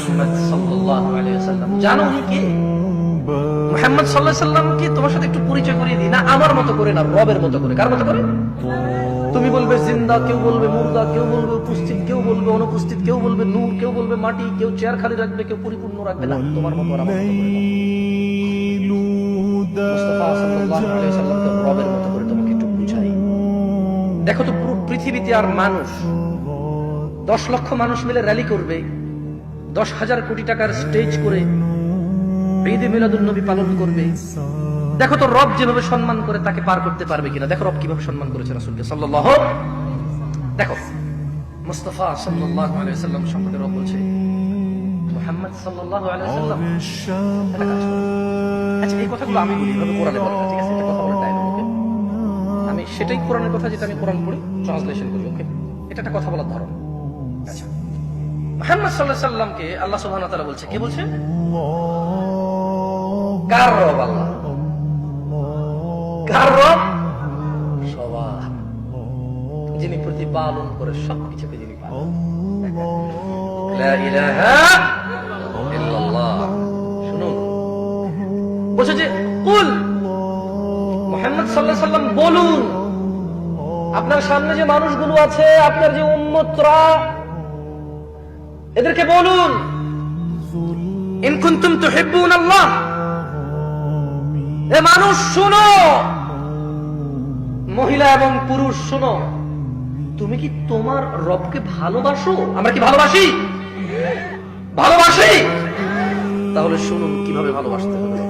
মুহাম্মদ সাল্লাল্লাহু আলাইহি ওয়াসাল্লাম। জানো উনি কে? মুহাম্মদ সাল্লাল্লাহু আলাইহি ওয়াসাল্লামকে তোমার সাথে একটু পরিচয় করিয়ে দিই না, আমার মতো করে না, রবের মতো করে। কার মতো করে? তুমি বলবে জিন্দা, কেউ বলবে মুর্দা, কেউ বলবে উপস্থিত, কেউ বলবে অনুপস্থিত, কেউ বলবে নূর, কেউ বলবে মাটি, কেউ চেয়ার খালি রাখবে, কেউ পরিপূর্ণ রাখবে। না, তোমার মতো আর আমার মতো করে দাও। মুস্তাফা সাল্লাল্লাহু আলাইহি ওয়াসাল্লামকে রবের মতো করে তোমাকে একটু বুঝাই। দেখো তো পুরো পৃথিবীতে আর মানুষ 10 লক্ষ মানুষ মিলে র্যালি করবে, 10,000 কোটি টাকার স্টেজ করে ঈদে মিলাদুন নবী পালন করবে। দেখো তো রব যেভাবে সম্মান করে তাকে পার করতে পারবে কিনা। দেখো রব কিভাবে সম্মান করেছে রাসূলকে সাল্লাল্লাহু। দেখো মুস্তাফা সাল্লাল্লাহু আলাইহি ওয়াসাল্লাম সম্পর্কে রব বলছে মুহাম্মদ সাল্লাল্লাহু আলাইহি ওয়াসাল্লাম। আচ্ছা এই কথাগুলো আমি বলি ভাবে কোরআনে বলা, ঠিক আছে? এটা কথা বলার টাইম, ওকে? আমি সেটাই কোরআনের কথা যেটা আমি কোরআন পড়ি ট্রান্সলেশন করি, ওকে? এটা একটা কথা বলার ধরন। আচ্ছা মুহাম্মদ সাল্লাল্লাহু আলাইহি ওয়াসাল্লামকে আল্লাহ সুবহানাহু ওয়া তাআলা বলছে, কে বলছে? কার রব? আল্লাহ। কার রব? সবার, যিনি প্রতিপালন করে সবকিছুকে, যিনি পালন। লা ইলাহা ইল্লাল্লাহ। শুনুন, বলছে যে কুল, মুহাম্মদ সাল্লাল্লাহু আলাইহি ওয়াসাল্লাম বলুন, আপনার সামনে যে মানুষগুলো আছে, আপনার যে উম্মতরা, এদেরকে বলুন ইন কুনতুম তুহিব্বুনাল্লাহ, এ মানুষ শুনো, মহিলা এবং পুরুষ শুনো, তুমি কি তোমার রবকে ভালোবাসো? আমরা কি ভালোবাসি? ভালোবাসি? তাহলে শুনুন কিভাবে ভালোবাসতে হবে।